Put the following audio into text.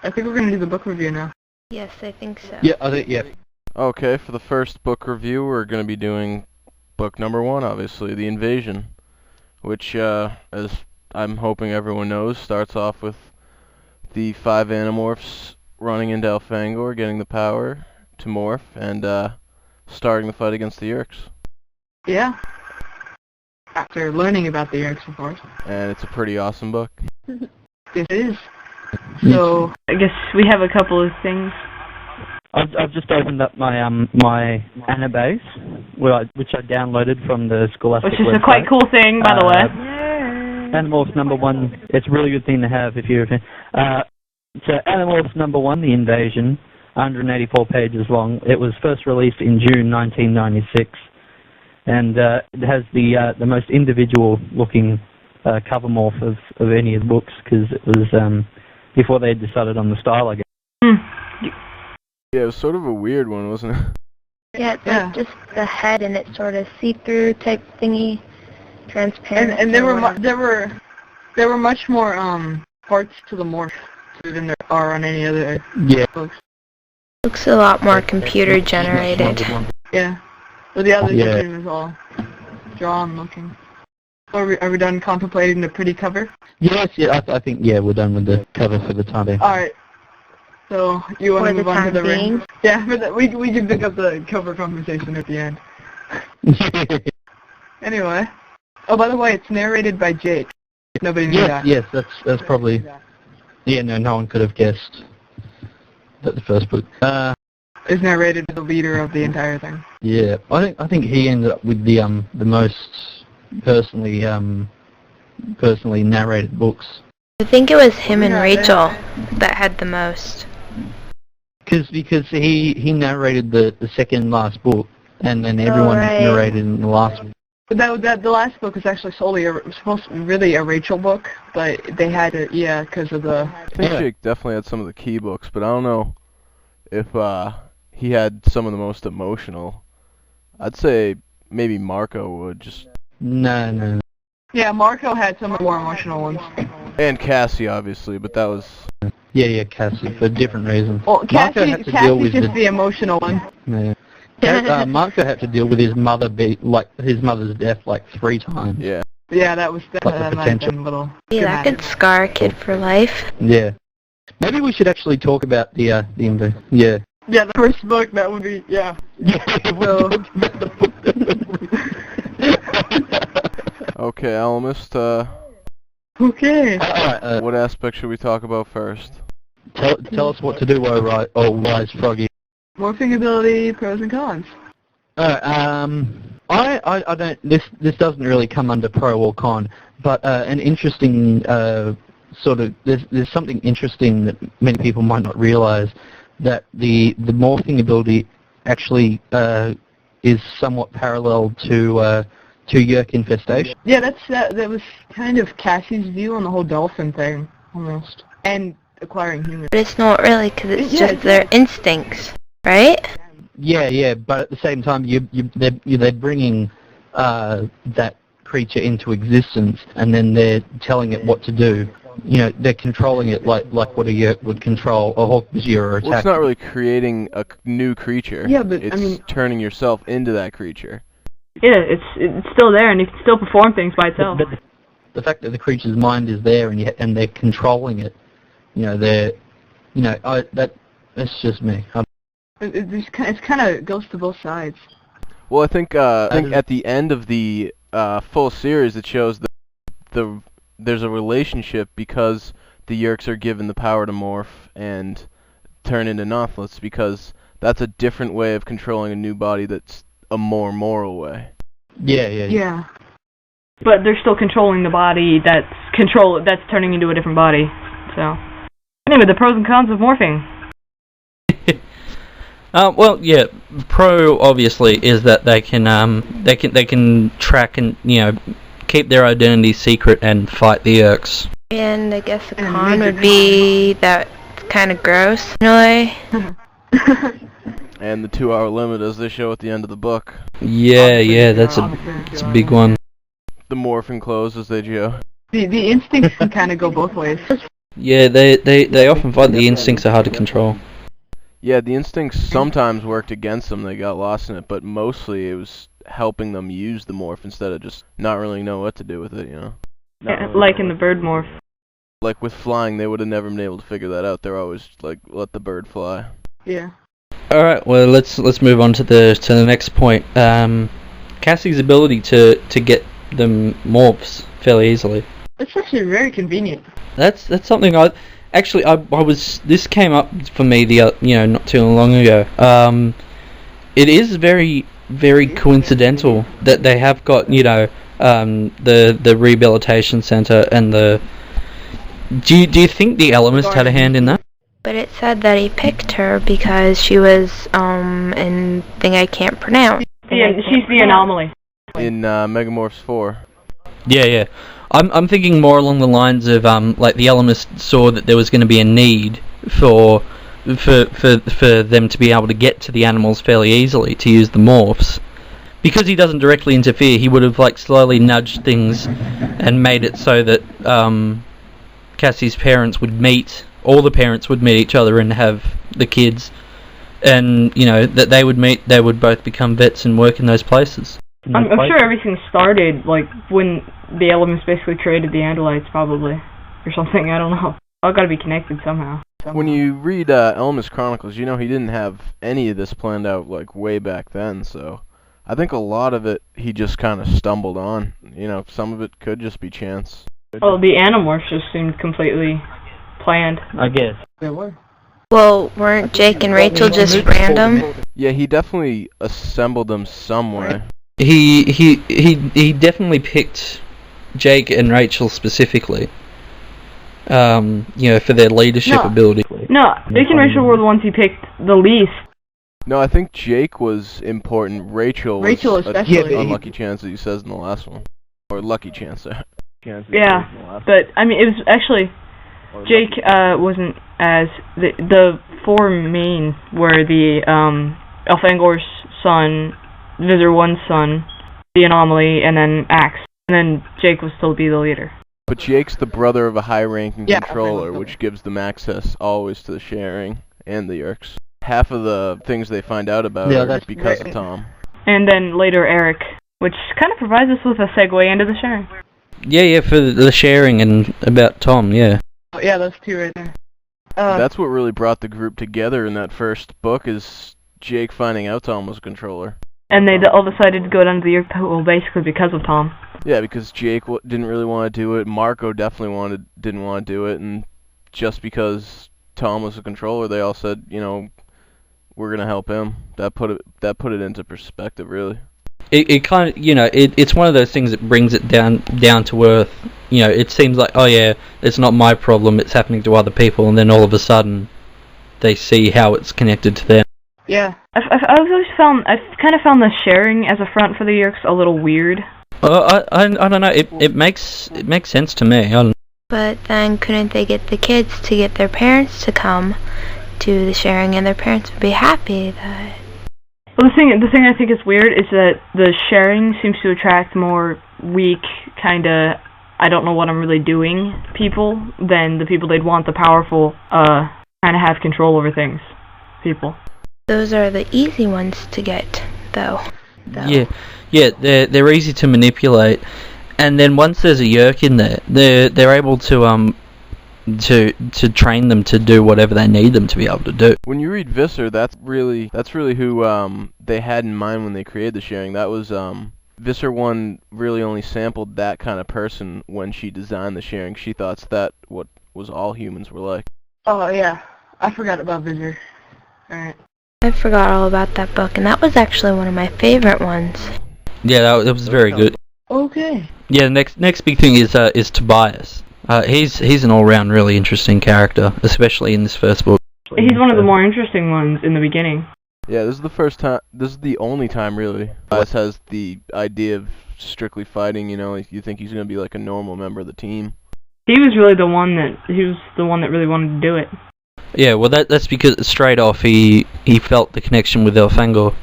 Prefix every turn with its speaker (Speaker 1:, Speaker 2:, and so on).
Speaker 1: I think we're gonna do the book review now.
Speaker 2: Yes, I think so.
Speaker 3: Yeah, I think, yeah.
Speaker 4: Okay, for the first book review, we're going to be doing book number 1, obviously, The Invasion, which, as I'm hoping everyone knows, starts off with the 5 Animorphs running into Elfangor, getting the power to morph, and starting the fight against the Yeerks.
Speaker 1: Yeah. After learning about the Yeerks, of course.
Speaker 4: And it's a pretty awesome book.
Speaker 1: It is. So,
Speaker 5: I guess we have a couple of things.
Speaker 6: I've just opened up my my Anabase, which I downloaded from the Scholastic
Speaker 5: Which is
Speaker 6: website.
Speaker 5: a quite cool thing, by the way.
Speaker 6: Animorphs #1. It's a really good thing to have if you're a fan. So Animorphs #1, The Invasion, 184 pages long. It was first released in June 1996, and it has the most individual-looking cover morph of any of the books, because it was before they had decided on the style, I guess.
Speaker 4: Yeah, it was sort of a weird one, wasn't it?
Speaker 2: Yeah, it's like just the head and it's sort of see-through type thingy, transparent.
Speaker 1: and there were much more parts to the morph than there are on any other books.
Speaker 2: Looks a lot more computer generated.
Speaker 1: Yeah. But the other version was all drawn looking. Are we done contemplating the pretty cover?
Speaker 3: Yes, yeah, I think, we're done with the cover for the time being.
Speaker 1: Alright. So, you want to move on to the ring? Yeah, we can pick up the cover conversation at the end. Anyway. Oh, by the way, it's narrated by Jake. Nobody knew that.
Speaker 3: Yes, that's probably... Yeah, no one could have guessed that the first book.
Speaker 1: Is narrated by the leader of the entire thing.
Speaker 3: Yeah, I think he ended up with the most personally narrated books.
Speaker 2: I think it was him and Rachel that had the most.
Speaker 3: Because he narrated the second last book, and then everyone narrated in the last one.
Speaker 1: But the last book was actually supposed to be really a Rachel book, but they had it, because of the...
Speaker 4: I think Jake definitely had some of the key books, but I don't know if he had some of the most emotional. I'd say maybe Marco would just...
Speaker 3: No.
Speaker 1: Yeah, Marco had some of the more emotional ones.
Speaker 4: And Cassie, obviously, but that was...
Speaker 3: Yeah, Cassie, for different reasons.
Speaker 1: Well, Cassie's just the emotional one.
Speaker 3: Yeah. Marco had to deal with his mother's death like 3 times.
Speaker 4: Yeah.
Speaker 1: Yeah, that might have been a little...
Speaker 2: Yeah, that could scar a kid for life.
Speaker 3: Yeah. Maybe we should actually talk about the invasion. Yeah.
Speaker 1: Yeah, the first book, that would be, yeah.
Speaker 4: Okay, Alamist,
Speaker 1: Okay.
Speaker 3: Alright,
Speaker 4: what aspect should we talk about first?
Speaker 3: tell us what to do, Wise Froggy.
Speaker 1: Morphing ability, pros and cons.
Speaker 3: Alright, I don't, this doesn't really come under pro or con, but an interesting there's something interesting that many people might not realize, that the morphing ability actually is somewhat parallel to Yeerk infestation.
Speaker 1: Yeah, that was kind of Cassie's view on the whole dolphin thing, almost. And acquiring humans.
Speaker 2: But it's not really, because it's just their instincts, right?
Speaker 3: Yeah, but at the same time, they're bringing that creature into existence, and then they're telling it what to do. You know, they're controlling it like what a Yeerk would control a Hawk-Bajir or attack.
Speaker 4: Well, it's not really creating a new creature.
Speaker 1: Yeah, but
Speaker 4: it's turning yourself into that creature.
Speaker 5: Yeah, it's still there, and it can still perform things by itself.
Speaker 3: But the fact that the creature's mind is there, and they're controlling it, that's just me.
Speaker 1: It kind of goes to both sides.
Speaker 4: Well, I think at the end of the full series, it shows that there's a relationship, because the Yeerks are given the power to morph and turn into Nothlets, because that's a different way of controlling a new body that's a more moral way.
Speaker 3: Yeah.
Speaker 5: But they're still controlling the body that's turning into a different body. So, anyway, the pros and cons of morphing.
Speaker 7: Well, yeah, pro obviously is that they can track and keep their identity secret and fight the Yeerks.
Speaker 2: And I guess the con would be that it's kind of gross in a way.
Speaker 4: And the 2-hour limit, as they show at the end of the book.
Speaker 7: Yeah, that's a big one.
Speaker 4: The morphing clothes, as they show.
Speaker 1: The instincts can kind of go both ways.
Speaker 7: Yeah, they often find the instincts are hard to control.
Speaker 4: Yeah, the instincts sometimes worked against them. They got lost in it, but mostly it was helping them use the morph instead of just not really know what to do with it, you know?
Speaker 5: Yeah, like in the bird morph.
Speaker 4: Like with flying, they would have never been able to figure that out. They're always like, let the bird fly.
Speaker 1: Yeah.
Speaker 7: All right, well let's move on to the next point. Cassie's ability to get them morphs fairly easily.
Speaker 1: It's actually very convenient.
Speaker 7: That's something I was. This came up for me not too long ago. It is very coincidental that they have got the rehabilitation center and the. Do you think the Elemist had a hand in that?
Speaker 2: But it said that he picked her because she was in thing I can't pronounce.
Speaker 5: She's the anomaly.
Speaker 4: In Megamorphs 4.
Speaker 7: Yeah. I'm thinking more along the lines of like the Elemist saw that there was going to be a need for them to be able to get to the animals fairly easily to use the morphs. Because he doesn't directly interfere, he would have like slowly nudged things and made it so that Cassie's parents would meet. All the parents would meet each other and have the kids, and that they would meet. They would both become vets and work in those places.
Speaker 5: I'm sure everything started like when the Elements basically created the Andalites, probably, or something. I don't know. All got to be connected somehow.
Speaker 4: When you read Elements Chronicles, he didn't have any of this planned out like way back then. So I think a lot of it he just kind of stumbled on. Some of it could just be chance.
Speaker 5: Well, the Animorphs just seemed completely planned,
Speaker 6: I guess.
Speaker 1: They were.
Speaker 2: Well, weren't Jake and Rachel just random?
Speaker 4: Yeah, he definitely assembled them some way.
Speaker 7: He definitely picked Jake and Rachel specifically. For their leadership ability.
Speaker 5: No, Jake and Rachel were the ones he picked the least.
Speaker 4: No, I think Jake was important. Rachel
Speaker 1: especially.
Speaker 4: a unlucky chance that he says in the last one, or lucky chance.
Speaker 5: Yeah, but I mean, it was actually Jake wasn't as the four main were the Elfangor's son, Visor 1's son, the Anomaly, and then Axe, and then Jake was still be the leader.
Speaker 4: But Jake's the brother of a high-ranking controller, which gives them access always to the sharing and the Yerks. Half of the things they find out about are because of Tom.
Speaker 5: And then later Eric, which kind of provides us with a segue into the sharing.
Speaker 7: Yeah, for the sharing and about Tom, yeah.
Speaker 1: Oh, yeah, those two right there.
Speaker 4: That's what really brought the group together in that first book, is Jake finding out Tom was a controller.
Speaker 5: And they all decided to go down to the Yerk pool basically because of Tom.
Speaker 4: Yeah, because Jake didn't really want to do it, Marco definitely didn't want to do it, and just because Tom was a controller, they all said, we're gonna help him. That put it into perspective, really.
Speaker 7: It kind of, it's one of those things that brings it down to earth. It seems like, oh yeah, it's not my problem, it's happening to other people, and then all of a sudden, they see how it's connected to them.
Speaker 1: Yeah.
Speaker 5: I've kind of found the sharing as a front for the Yerks a little weird.
Speaker 7: I don't know. It makes sense to me.
Speaker 2: But then couldn't they get the kids to get their parents to come to the sharing, and their parents would be happy that.
Speaker 5: Well, the thing I think is weird is that the sharing seems to attract more weak, kinda I don't know what I'm really doing people than the people they'd want the powerful, kinda have control over things people.
Speaker 2: Those are the easy ones to get, though.
Speaker 7: Yeah, they're easy to manipulate, and then once there's a Yerk in there, they're able to train them to do whatever they need them to be able to do.
Speaker 4: When you read Visser, that's really who they had in mind when they created the sharing. That was Visser 1 really only sampled that kind of person when she designed the sharing. She thought that what was all humans were like.
Speaker 1: Oh yeah, I forgot about Visor. Alright.
Speaker 2: I forgot all about that book, and that was actually one of my favorite ones.
Speaker 7: Yeah, that was very good.
Speaker 1: Okay.
Speaker 7: Yeah, next big thing is Tobias. He's an all-round really interesting character, especially in this first book.
Speaker 5: He's one of the more interesting ones in the beginning.
Speaker 4: Yeah, this is the first time. This is the only time really. Tobias has the idea of strictly fighting. You think he's gonna be like a normal member of the team.
Speaker 5: He was the one that really wanted to do it.
Speaker 7: Yeah, well that's because straight off he felt the connection with Elfangor.